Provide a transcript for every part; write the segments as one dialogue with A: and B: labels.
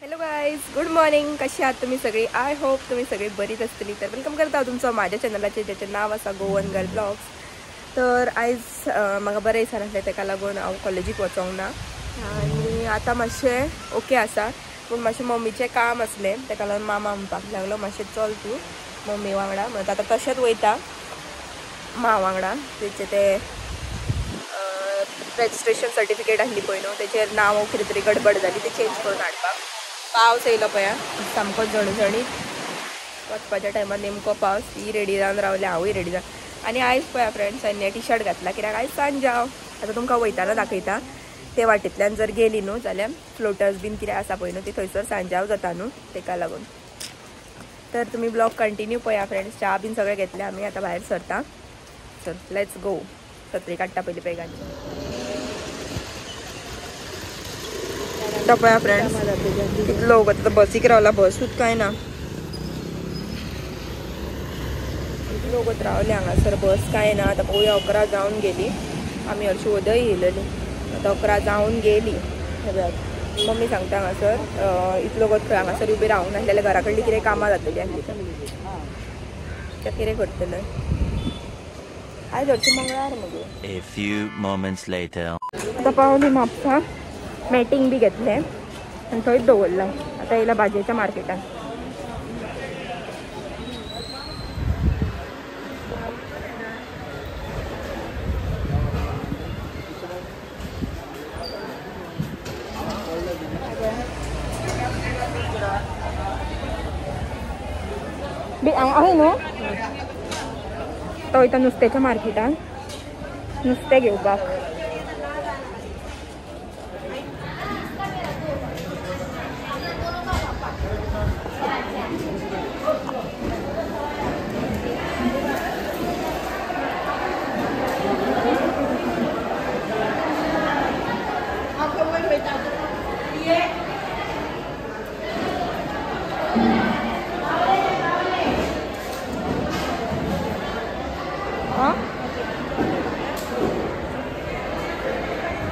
A: Hello guys, good morning. कशी आहात तुम्ही सगळी? आय होप तुम्ही सगळी बरीच असतली. तर वेलकम करता तुमचं माझ्या चॅनलाचे, ज्याचे नाव असा गोवन गर्ल ब्लॉग्स. तर आयज म्हाका बरें दिसना नासलें, ताका लागून हांव कॉलेजीक वचोंक ना आनी आतां मातशें ओके आसा. पूण मातशें मम्मीचें काम आसलें, ताका लागून मामा म्हणपाक लागलो मातशें चल तूं मम्मी वांगडा. म्हणटा आतां तशेंच वयता माँ वांगडा. तेचें तें रजिस्ट्रेशन सर्टिफिकेट आसली पळय न्हू, तेचेर नांव कितें तरी गडबड जाली, ते चेंज करून हाडपाक. पावस येयलो पळया, सामको झणझणीत. वचपाच्या टायमार नेमको पावस. ही रेडी जावन रावले, हांवूय रेडी जावन. आनी आयज पळया फ्रेंड्स, हांवें टी शर्ट घातला कित्याक आयज सांजाव. आतां तुमकां वयताना दाखयता. ते वाटेंतल्यान जर गेली न्हू जाल्यार फ्लोटर्स बीन कितें आसा पळय न्हू, ती थंयसर सांजाव जाता न्हू, ताका लागून. तर तुमी ब्लॉग कंटिन्यू पळया फ्रेंड्स. च्या बीन सगळें घेतलें आमी, आतां भायर सरता. चल लेट्स गो. सत्री काडटा पयलीं पेगांची. पळया फ्रेंड्स, कितलो लोक आतां बसीक रावला, बसूच काय ना. कितलो लोक रावले हांगासर, बस काय ना. आतां पळोवया, 11 जावन गेली. आमी हरशीं उदय येयलेली, आतां 11 जावन गेली. मम्मी सांगता हांगासर इतलो वगत हांगासर उबी रावूंक ना जाल्यार घरा कडली कितें कामां जातली आसली तर कितें करतलें. आयज हरशीं मंगळार मगे. आतां पावली म्हापसा. मॅटींग बी घेतलें आनी थंयच दवरला. आतां येयला भाजयेच्या मार्केटान. आहे न्हू तो वयता नुस्त्याच्या मार्केटान नुस्तें घेवपाक.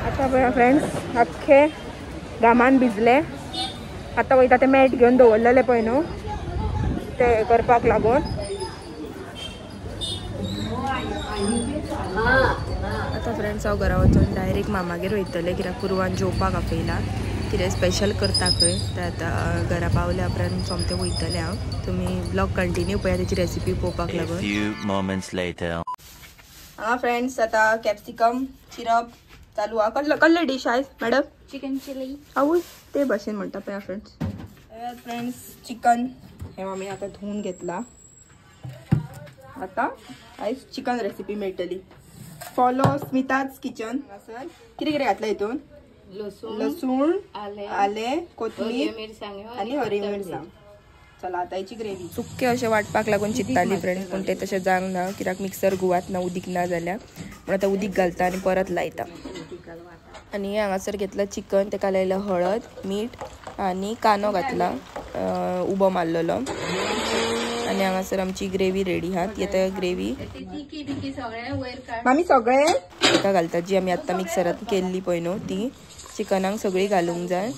A: आता बघा फ्रेंड्स, अख्खे घामान भिजले. आता वयता ते मॅट घेवन दवरलेले पळय न्हू, ते करपाक लागून. आता फ्रेंड्स हांव घरा वचून डायरेक्ट मामागेर वयतलें, कित्याक पुरवान जेवपाक आपयला. कितें स्पेशल करता खंय तें आतां घरा पावल्या उपरांत सोमतें वयतलें हांव. तुमी ब्लॉग कंटिन्यू पळया, तेची रेसिपी पळोवपाक लागून. हां फ्रेंड्स, आतां कॅप्सिकम चिरप चालू हा. कसले डिश आयज मॅडम? Chicken chilli. आवय ते भाशेन म्हणटा पळया फ्रेंड्स. फ्रेंड्स चिकन हे आमी आतां धुवून घेतला. आता आयज चिकन रेसिपी मेळटली. Follow Smita's kitchen. सर कितें कितें घातलें हितून? लसूण, आले, कोथमीर आनी हरी मिरसांग. चला आता याची ग्रेव्ही. सुक्के अशें वाटपाक लागून चित्ताली फ्रेंड्स, पूण तें तशें जावंक ना कित्याक मिक्सर घुवात ना, उदीक ना जाल्यार. पूण आतां उदीक घालता आनी परत लायता. आनी हांगासर घेतला चिकन, ताका लायला हळद, मीठ आनी कांदो घातला उबो मारलेलो. आनी हांगासर आमची ग्रेव्ही रेडी आहा. ती आतां ग्रेव्ही आमी सगळें ताका घालतात, जी आमी आतां मिक्सरांत केल्ली पळय न्हू ती चिकनाक सगळी घालूंक जाय.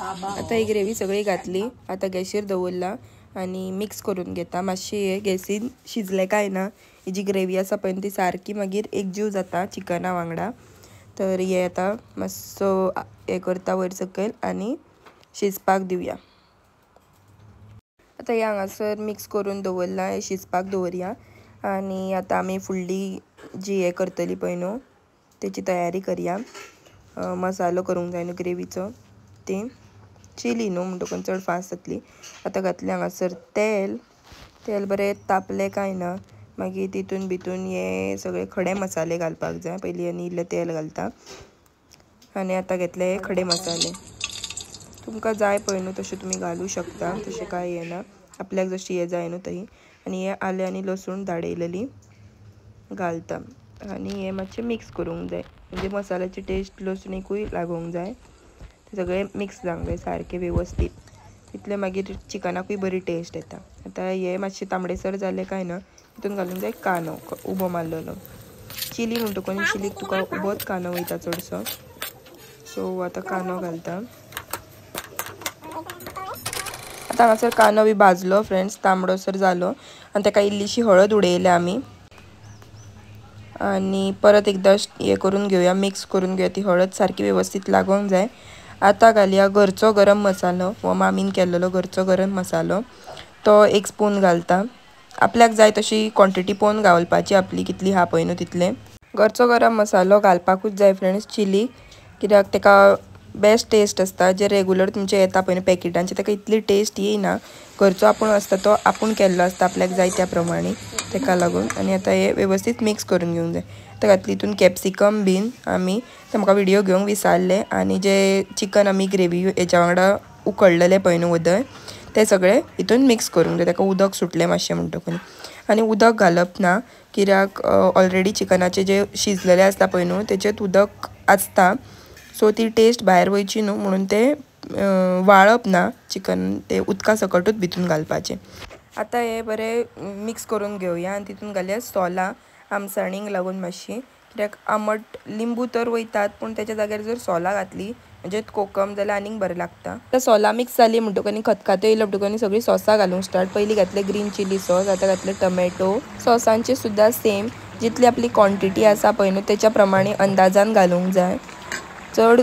A: आता ही ग्रेव्ही सगळी घातली. आता गॅसीर दवरला आनी मिक्स करून घेता. मातशी हे गॅसीन शिजले काय ना, ही जी ग्रेव्ही आसा पळय ती सारकी मागीर एकजीव जाता चिकना वांगडा. तर हे आता मातसो हे करता वयर सकयल आनी शिजपाक दिवया. आता हे हांगासर मिक्स करून दवरला, हे शिजपाक दवरया. आनी आतां आमी फुडली जी हे करतली पळय न्हू तेची तयारी करया. मसालो करूंक जाय न्हू ग्रेव्हीचो, ती चिली न्हू म्हणटकून चड फास्ट जातली. आतां घातलें हांगासर तेल बरें तापलें काय ना, मागीर तितून भितून हे सगळे खडे मसाले घालपाक जाय. पयलीं आनी इल्लें तेल घालता आनी आतां घेतले हे खडे मसाले. तुमकां जाय पळय न्हू तशें तुमी घालूं शकता, तशें कांय हें ना, आपल्याक जशी हे जाय न्हू तशी. आनी हे आले आनी लसूण धाडयलेली घालता आनी हे मातशें मिक्स करूंक जाय, म्हणजे मसाल्याची टेस्ट लसणीकूय लागूंक जाय. ते सगळें मिक्स जावंक जाय सारकें वेवस्थीत, तितलें मागीर चिकनाकूय बरी टेस्ट येता. आतां हे मातशें तांबडेसर जालें काय ना, तितून घालूंक जाय कांदो उबो मारलेलो. चिली म्हणटकून चिलीक तुका उबोच कांदो वयता चडसो. सो आतां कांदो घालता. आता हांगासर कांदो बी भाजलो फ्रेंड्स, तांबडोसर जालो आनी ताका इल्लीशी हळद उडयले आमी आणि परत एकदा हे करून घेऊया, मिक्स करून घेऊया. ती हळद सारखी व्यवस्थित लागोंक जाय. आता घालया घरचो गरम मसालो व मामीन केल्लो घरचो गरम मसालो, तो 1 स्पून घालता. आपल्याक जाय तशी क्वॉन्टिटी पळोवन घालपाची, आपली कितली हा पळय न्हू तितले. घरचो गरम मसालो घालपाकूच जाय फ्रेंड्स चिली, कित्याक तेका बेस्ट टेस्ट आसता. जे रेगुलर तुमचे येता पळय न्हू पॅकेटांचे, तेका इतली टेस्ट येयना. घरचो आपूण आसता तो आपूण केल्लो आसता आपल्याक जाय त्या प्रमाणे, तेका लागून. आनी आतां हे व्यवस्थित मिक्स करून घेवंक जाय. तर घातली हितून कॅप्सिकम बीन आमी, ते म्हाका व्हिडिओ घेवंक विसारले. आनी जे चिकन आमी ग्रेवी हेच्या वांगडा उकडलेले पळय न्हू उदक, ते सगळे हितून मिक्स करूंक जाय. तेका उदक सुटलें मातशें म्हणटकूच. आनी उदक घालप ना, कित्याक ऑलरेडी चिकनाचे जे शिजलेले आसता पळय न्हू तेचेत उदक आसता, सो ती टेस्ट भायर वयची न्हू म्हणून ते वाळप ना चिकन, ते उदका सकटूच भितून घालपाचें. आता हे बरें मिक्स करून घेवया आनी तितून घालया सोलां आमसाणीक लागून मातशी, कित्याक आमट लिंबू तर वयतात पूण तेच्या जाग्यार जर सोलां घातली म्हणजे कोकम जाल्यार आनीक बरें लागता. आतां सोलां मिक्स जाली म्हणटकूच खतखतो येयलो म्हणटकूच सगळीं सॉसां घालूंक स्टार्ट. पयलीं घातले ग्रीन चिली सॉस, आतां घातले टमॅटो सॉसांचे सुद्दां सेम जितली आपली क्वॉन्टिटी आसा पळय न्हू तेच्या प्रमाणे अंदाजान घालूंक जाय. चड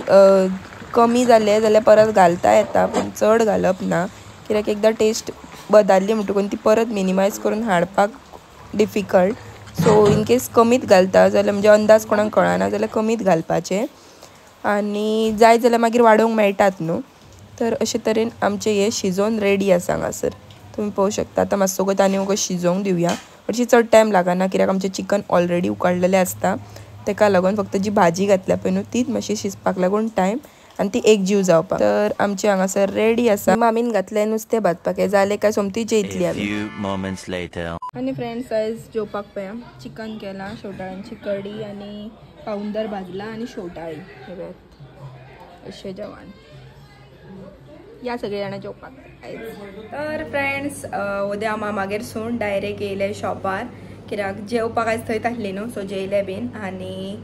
A: कमी जाले जाल्यार परत घालता येता, पूण चड घालप ना, कित्याक एकदां टेस्ट बदलली म्हणटकूच ती परत मिनिमायज करून हाडपाक डिफिकल्ट. सो इन केस कमीत घालता जाल्यार म्हणजे अंदाज कोणाक कळना जाल्यार कमीत घालपाचें, आनी जाय जाल्यार मागीर वाडोवंक मेळटात न्हू. तर अशे तरेन आमचे हे शिजोवन रेडी आसा हांगासर, तुमी पळोवंक शकता. आतां मातसो वगत आनी वगत शिजोवंक दिवया. हरशी चड टायम लागना, कित्याक आमचें चिकन ऑलरेडी उकडलेलें आसता, तेका लागून फक्त जी भाजी घातल्या पळय न्हू तीच मातशी शिजपाक लागून टायम, आनी ती एक जीव जावपाक. तर आमचे हांगासर रेडी आसा. मामीन घातलें नुस्तें भाजपाक, जालें काय सोमती जेयतली आमी. आनी फ्रेंड्स आयज जेवपाक पळया चिकन केलां, शेवटाळ्यांची कडी आनी पावंदर भाजला आनी शेवटाळी, अशें जेवण. या सगळे जाणां जेवपाक आयज. तर फ्रेंड्स उद्या मामागेर सून डायरेक्ट येयले शॉपार, कित्याक जेवपाक आयज थंयच आसली न्हू, सो जेयले बीन आनी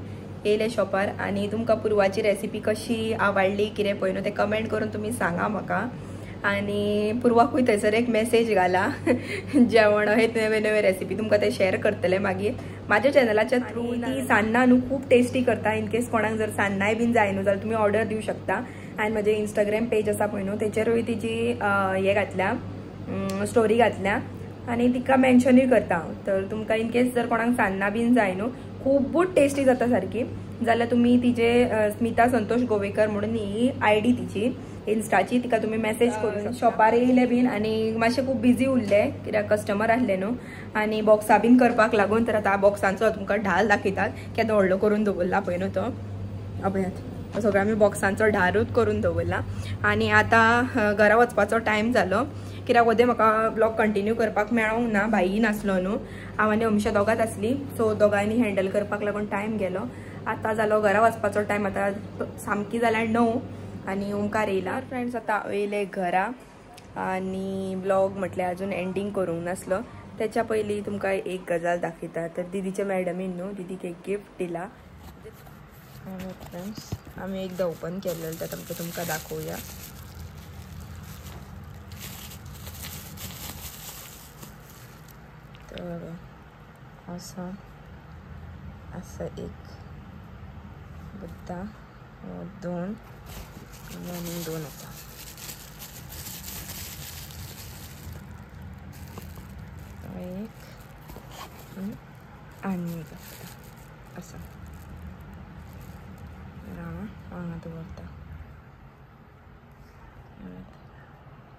A: येयले शॉपार. आनी तुमकां पुरवाची रेसिपी कशी आवडली कितें पळय न्हू ते कमेंट करून तुमी सांगा म्हाका. आनी पुरवाकूय थंयसर एक मेसेज घाला जेवण हे नवे नवे रेसिपी तुमकां ते शेअर करतले मागीर म्हाज्या चॅनलाच्या थ्रू. ती सान्नां न्हू खूब टेस्टी करता. इन केस कोणाक जर सान्नाय बीन जाय न्हू जाल्यार तुमी ऑर्डर दिवं शकता. आनी म्हजे इंस्टाग्राम पेज आसा पळय न्हू तेचेरूय तिची हे घातल्या, स्टोरी घातल्या आनी तिका मेन्शनूय करता. तर तुमकां इन केस जर कोणाक सान्नां बीन जाय न्हू, खूबच टेस्टी जाता सारकी, जाल्यार तुमी तिचे स्मिता संतोष गोवेकर म्हणून ही ID तिची इन्स्टाची, तिका तुमी मेसेज करून शॉपार येयले बीन. आनी मातशें खूब बिजी उरले कित्याक कस्टमर आसले न्हू, आनी बॉक्सां बीन करपाक लागून. तर आतां बॉक्सांचो तुमकां ढाल दाखयतात, केदो व्हडलो करून दवरला पळय न्हू तो. अभयात सगळो आमी बॉक्सांचो ढारूच करून दवरला. आनी आतां घरा वचपाचो टायम जालो, कित्याक उदें म्हाका ब्लॉग कंटिन्यू करपाक मेळोंक ना, भाई नासलो न्हू, हांव आनी अमशा दोगांच आसली, सो दोगांयनी हँडल करपाक लागून टायम गेलो. आतां जालो घरा वचपाचो टायम, आतां सामकी जाल्यार 9 आनी ओंकार येयला. फ्रेंड्स आतां येयले घरा आनी ब्लॉग म्हटल्यार अजून एंडींग करूंक नासलो. त्याच्या पयलीं तुमकां एक गजाल दाखयता. तर दिदीच्या मॅडमीन न्हू दिदीक एक गिफ्ट दिला. फ्रेंड्स आमी एकदां ओपन केल्लेलो तें तुमकां दाखोवया. तर असा एक बुद्धा 2 आणि 2 आता. एक आणि एक असं हांगा दवरता.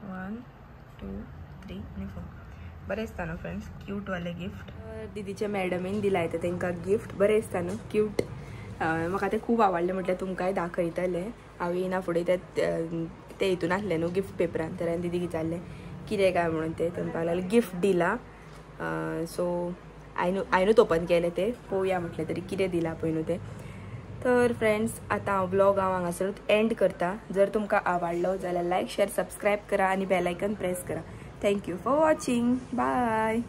A: 1 2 3 आणि 4. बरें दिसता न्हू फ्रेंड्स, क्यूट वाले गिफ्ट. दिदीच्या मॅडमीन दिलाय ते तांकां गिफ्ट. बरें दिसता न्हू, क्यूट. म्हाका ते खूब आवडले, म्हटल्यार तुमकांय दाखयतले. हांव येना फुडें ते हितून आसले न्हू गिफ्ट पेपरान. तर हांवें दिदीक विचारलें कितें काय म्हणून ते तुमकां लागलें गिफ्ट दिला. सो हांवेंच ओपन केलें ते, पळोवया म्हटलें तरी कितें दिला पळय न्हू ते. तर फ्रेंड्स आतां हांव ब्लॉग हांगासर एंड करता. जर तुमकां आवडलो जाल्यार लायक शेअर सबस्क्रायब करा आनी बेल आयकन प्रेस करा. Thank you for watching. बाय.